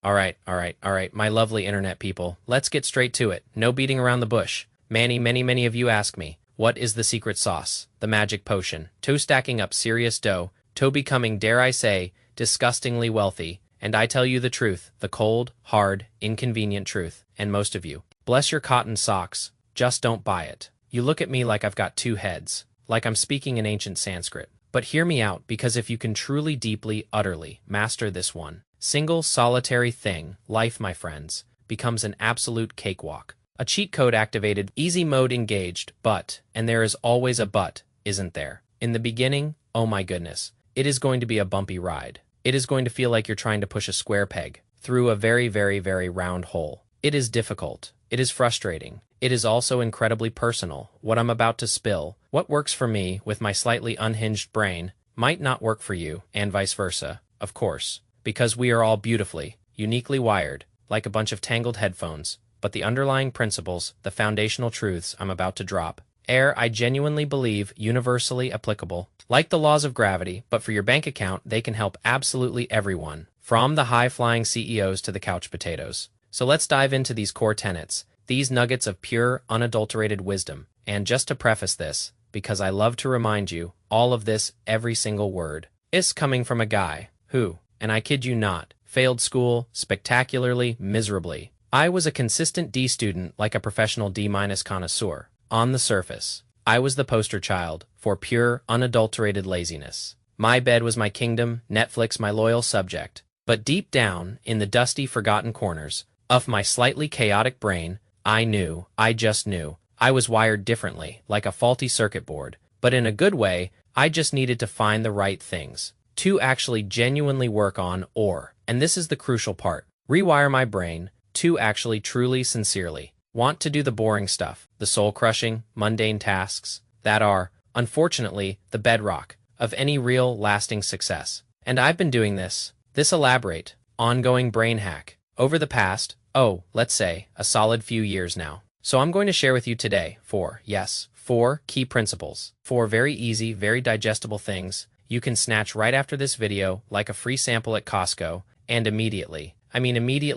All right, my lovely internet people. Let's get straight to it. No beating around the bush. Many of you ask me, what is the secret sauce? The magic potion. To stacking up serious dough, to becoming, dare I say, disgustingly wealthy. And I tell you the truth, the cold, hard, inconvenient truth. And most of you, bless your cotton socks, just don't buy it. You look at me like I've got two heads, like I'm speaking in ancient Sanskrit. But hear me out, because if you can truly, deeply, utterly master this one single solitary thing, life, my friends, becomes an absolute cakewalk. A cheat code activated, easy mode engaged, but, and there is always a but, isn't there? In the beginning, oh my goodness, it is going to be a bumpy ride. It is going to feel like you're trying to push a square peg through a very round hole. It is difficult. It is frustrating. It is also incredibly personal. What I'm about to spill, what works for me with my slightly unhinged brain, might not work for you, and vice versa, of course. Because we are all beautifully, uniquely wired, like a bunch of tangled headphones, but the underlying principles, the foundational truths I'm about to drop, I genuinely believe universally applicable. Like the laws of gravity, but for your bank account, they can help absolutely everyone, from the high-flying CEOs to the couch potatoes. So let's dive into these core tenets, these nuggets of pure, unadulterated wisdom. And just to preface this, because I love to remind you, all of this, every single word, is coming from a guy who, and I kid you not, failed school spectacularly, miserably. I was a consistent D student like a professional D- connoisseur. On the surface, I was the poster child for pure, unadulterated laziness. My bed was my kingdom, Netflix my loyal subject. But deep down, in the dusty, forgotten corners of my slightly chaotic brain, I just knew, I was wired differently, like a faulty circuit board. But in a good way, I just needed to find the right things to actually genuinely work on, or, and this is the crucial part, rewire my brain to actually truly, sincerely want to do the boring stuff, the soul-crushing, mundane tasks that are, unfortunately, the bedrock of any real, lasting success. And I've been doing this elaborate, ongoing brain hack over the past, let's say, a solid few years now. So I'm going to share with you today four key principles, four very easy, very digestible things you can snatch right after this video like a free sample at Costco, and immediately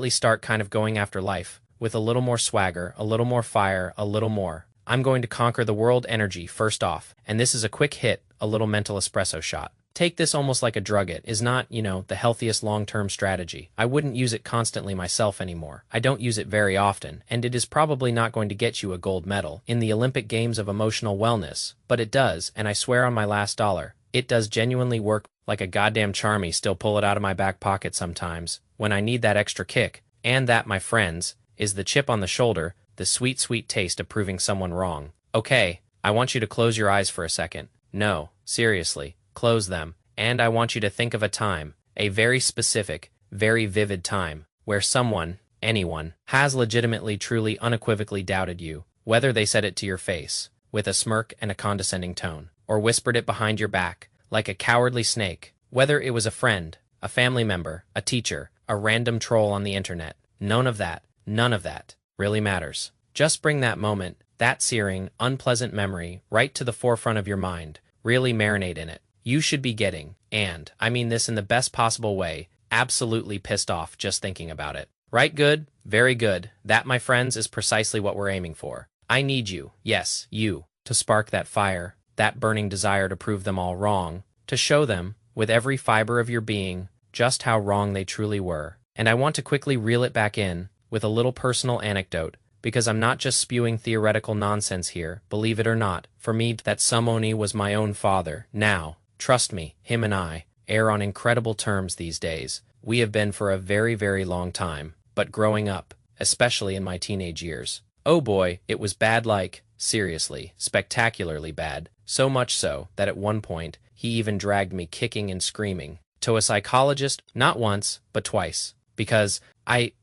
start kind of going after life with a little more swagger, a little more fire, a little more. I'm going to conquer the world energy first off, and this is a quick hit, a little mental espresso shot. Take this almost like a drug. It is not, the healthiest long-term strategy. I wouldn't use it constantly myself anymore. I don't use it very often, and it is probably not going to get you a gold medal in the Olympic Games of emotional wellness, but it does, and I swear on my last dollar, it does genuinely work like a goddamn charmy. Still pull it out of my back pocket sometimes when I need that extra kick. And that, my friends, is the chip on the shoulder, the sweet taste of proving someone wrong. Okay, I want you to close your eyes for a second. No, seriously, close them. And I want you to think of a time, a very specific, very vivid time, where someone, anyone, has legitimately, truly, unequivocally doubted you, whether they said it to your face, with a smirk and a condescending tone, or whispered it behind your back, like a cowardly snake, whether it was a friend, a family member, a teacher, a random troll on the internet. None of that really matters. Just bring that moment, that searing, unpleasant memory, right to the forefront of your mind. Really marinate in it. You should be getting, and I mean this in the best possible way, absolutely pissed off just thinking about it. Right? Good? Very good. That, my friends, is precisely what we're aiming for. I need you, yes, you, to spark that fire, that burning desire to prove them all wrong, to show them, with every fiber of your being, just how wrong they truly were. And I want to quickly reel it back in with a little personal anecdote, because I'm not just spewing theoretical nonsense here, believe it or not. For me, that Samoni was my own father. Now, trust me, him and I are on incredible terms these days. We have been for a very long time, but growing up, especially in my teenage years, oh boy, it was bad, like, seriously, spectacularly bad. So much so that at one point, he even dragged me kicking and screaming to a psychologist, not once, but twice, because I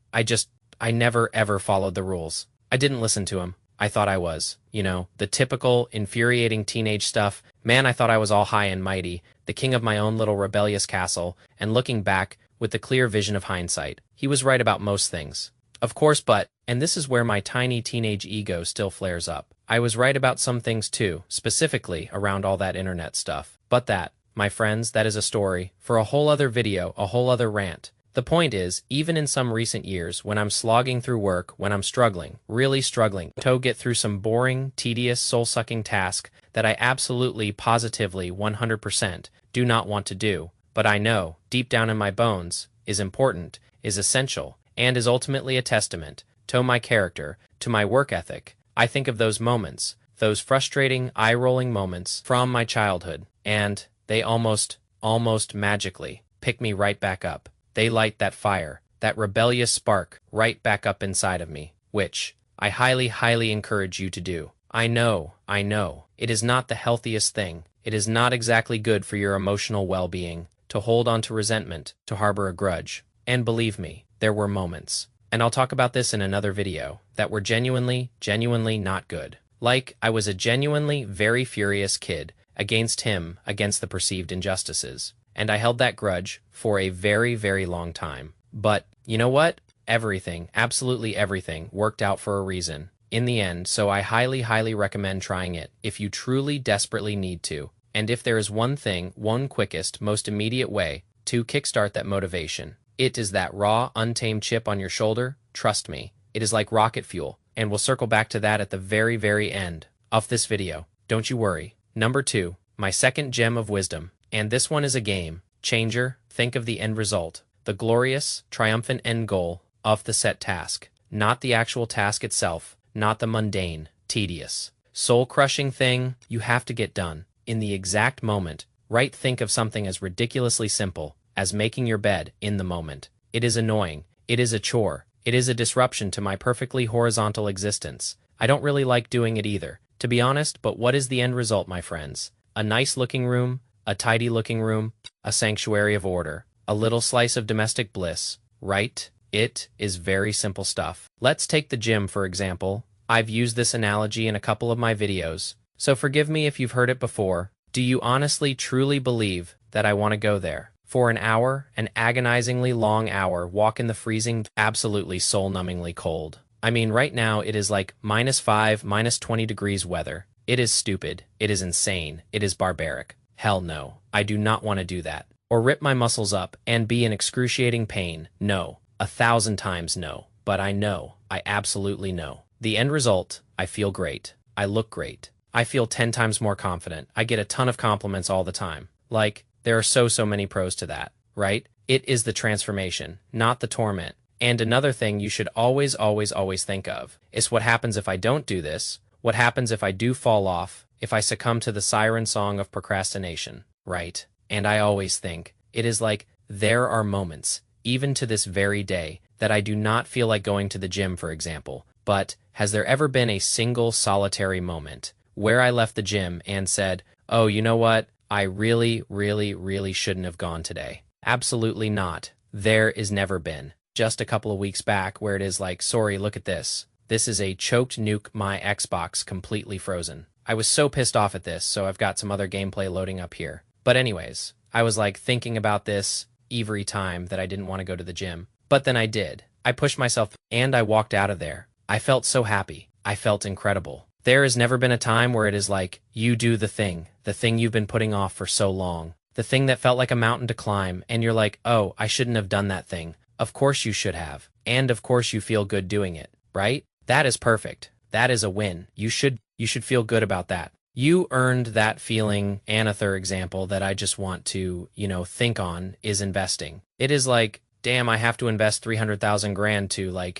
never ever followed the rules. I didn't listen to him. I thought I was, the typical infuriating teenage stuff. Man, I thought I was all high and mighty, the king of my own little rebellious castle, and looking back, with the clear vision of hindsight, he was right about most things. Of course, but, and this is where my tiny teenage ego still flares up, I was right about some things too, specifically around all that internet stuff. But that, my friends, that is a story for a whole other video, a whole other rant. The point is, even in some recent years, when I'm slogging through work, when I'm struggling, really struggling, to get through some boring, tedious, soul-sucking task that I absolutely, positively, 100% do not want to do, but I know, deep down in my bones, is important, is essential, and is ultimately a testament to my character, to my work ethic, I think of those moments, those frustrating, eye-rolling moments from my childhood, and they almost magically pick me right back up. They light that fire, that rebellious spark, right back up inside of me, which I highly encourage you to do. I know, it is not the healthiest thing. It is not exactly good for your emotional well-being to hold on to resentment, to harbor a grudge. And believe me, there were moments, and I'll talk about this in another video, that were genuinely not good. Like, I was a genuinely very furious kid against the perceived injustices. And I held that grudge for a very long time. But, you know what? Everything, absolutely everything, worked out for a reason in the end, so I highly recommend trying it if you truly desperately need to. And if there is one thing, one quickest, most immediate way to kickstart that motivation, it is that raw, untamed chip on your shoulder. Trust me, it is like rocket fuel, and we'll circle back to that at the very end of this video. Don't you worry. Number 2, my second gem of wisdom. And this one is a game changer. Think of the end result, the glorious, triumphant end goal of the set task, not the actual task itself, not the mundane, tedious, soul-crushing thing you have to get done in the exact moment, right? Think of something as ridiculously simple as making your bed in the moment. It is annoying. It is a chore. It is a disruption to my perfectly horizontal existence. I don't really like doing it either, to be honest, but what is the end result, my friends? A nice-looking room, a tidy-looking room, a sanctuary of order, a little slice of domestic bliss, right? It is very simple stuff. Let's take the gym, for example. I've used this analogy in a couple of my videos, so forgive me if you've heard it before. Do you honestly, truly believe that I want to go there? For an hour, an agonizingly long hour, walk in the freezing, absolutely soul-numbingly cold. I mean, right now it is like -5, -20 degrees weather. It is stupid. It is insane. It is barbaric. Hell no, I do not want to do that. Or rip my muscles up and be in excruciating pain. No, 1,000 times no. But I know, I absolutely know. The end result, I feel great. I look great. I feel 10 times more confident. I get a ton of compliments all the time. Like, there are so many pros to that, right? It is the transformation, not the torment. And another thing you should always think of is what happens if I don't do this? What happens if I do fall off? If I succumb to the siren song of procrastination, right? And I always think, it is like, there are moments, even to this very day, that I do not feel like going to the gym, for example. But, has there ever been a single solitary moment where I left the gym and said, oh, you know what? I really shouldn't have gone today. Absolutely not. There is never been. Just a couple of weeks back where it is like, sorry, look at this. This is a choked nuke, my Xbox completely frozen. I was so pissed off at this, so I've got some other gameplay loading up here. But anyways, I was like thinking about this every time that I didn't want to go to the gym. But then I did. I pushed myself and I walked out of there. I felt so happy. I felt incredible. There has never been a time where it is like, you do the thing you've been putting off for so long, the thing that felt like a mountain to climb, and you're like, oh, I shouldn't have done that thing. Of course you should have. And of course you feel good doing it, right? That is perfect. That is a win. You should feel good about that. You earned that feeling. Another example that I just want to, think on is investing. It is like, damn, I have to invest 300,000 grand to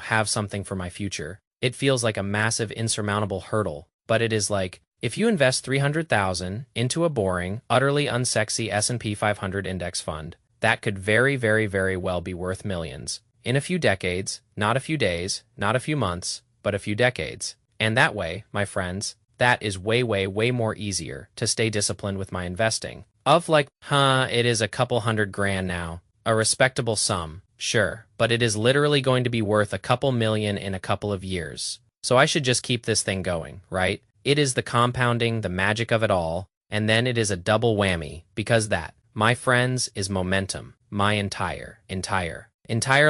have something for my future. It feels like a massive insurmountable hurdle, but it is like, if you invest 300,000 into a boring, utterly unsexy S&P 500 index fund, that could very well be worth millions. In a few decades, not a few days, not a few months, but a few decades. And that way, my friends, that is way more easier to stay disciplined with my investing. Of like, it is a couple $100 grand now. A respectable sum, sure, but it is literally going to be worth a couple million in a couple of years. So I should just keep this thing going, right? It is the compounding, the magic of it all, and then it is a double whammy, because that, my friends, is momentum. My entire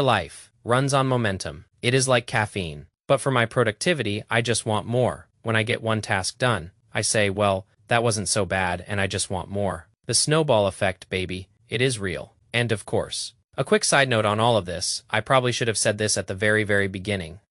life runs on momentum. It is like caffeine. But for my productivity, I just want more. When I get one task done, I say, well, that wasn't so bad, and I just want more. The snowball effect, baby. It is real. And of course, A quick side note on all of this, I probably should have said this at the very, very beginning.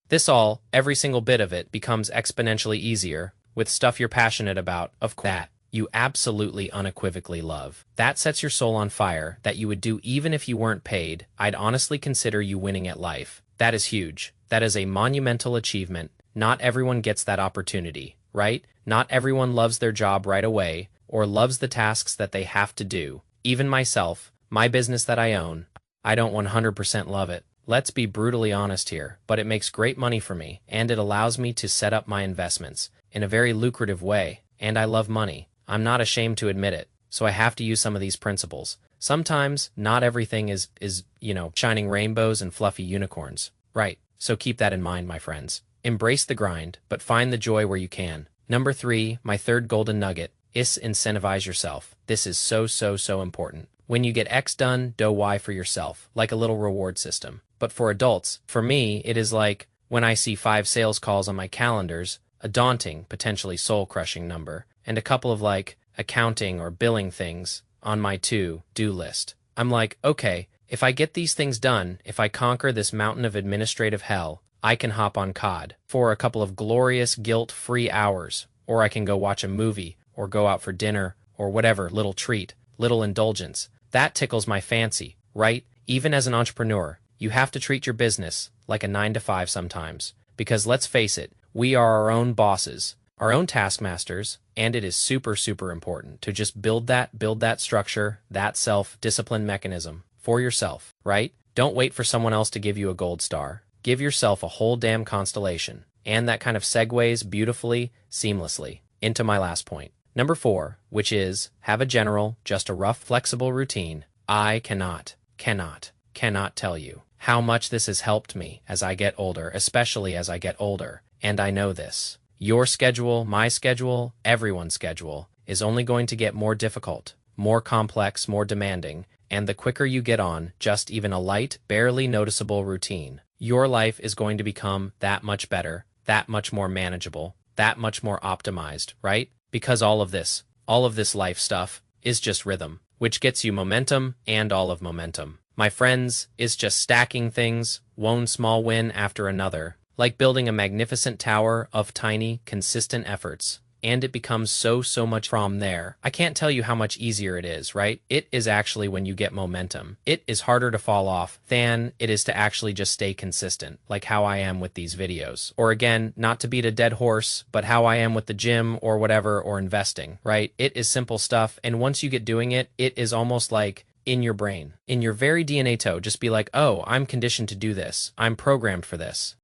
Every single bit of it becomes exponentially easier with stuff you're passionate about, of course, that you absolutely unequivocally love. That sets your soul on fire, that you would do even if you weren't paid. I'd honestly consider you winning at life. That is huge. That is a monumental achievement. Not everyone gets that opportunity, right? Not everyone loves their job right away or loves the tasks that they have to do. Even myself, my business that I own, I don't 100% love it. Let's be brutally honest here, but it makes great money for me, and it allows me to set up my investments in a very lucrative way, and I love money. I'm not ashamed to admit it, so I have to use some of these principles. Sometimes, not everything is shining rainbows and fluffy unicorns. Right, so keep that in mind, my friends. Embrace the grind, but find the joy where you can. Number 3, my third golden nugget, is incentivize yourself. This is so important. When you get X done, do Y for yourself, like a little reward system. But for adults, for me, it is like when I see 5 sales calls on my calendars, a daunting, potentially soul-crushing number, and a couple of accounting or billing things on my to-do list. I'm like, okay, if I get these things done, if I conquer this mountain of administrative hell, I can hop on COD for a couple of glorious guilt-free hours, or I can go watch a movie, or go out for dinner, or whatever little treat, little indulgence. That tickles my fancy, right? Even as an entrepreneur, you have to treat your business like a 9-to-5 sometimes, because let's face it, we are our own bosses, our own taskmasters, and it is super important to just build that structure, that self-discipline mechanism for yourself, right? Don't wait for someone else to give you a gold star. Give yourself a whole damn constellation. And that kind of segues beautifully, seamlessly into my last point. Number 4, which is have a general, just a rough, flexible routine. I cannot tell you how much this has helped me as I get older, especially as I get older. And I know this. Your schedule, my schedule, everyone's schedule is only going to get more difficult, more complex, more demanding, and the quicker you get on just even a light, barely noticeable routine, your life is going to become that much better, that much more manageable, that much more optimized, right? Because all of this life stuff is just rhythm, which gets you momentum and all of momentum. My friends, is just stacking things, one small win after another, like building a magnificent tower of tiny, consistent efforts. And it becomes so much from there. I can't tell you how much easier it is, right? It is actually when you get momentum. It is harder to fall off than it is to actually just stay consistent, like how I am with these videos. Or again, not to beat a dead horse, but how I am with the gym or whatever, or investing, right? It is simple stuff, and once you get doing it, it is almost like in your brain, in your very DNA toe, just be like, oh, I'm conditioned to do this. I'm programmed for this.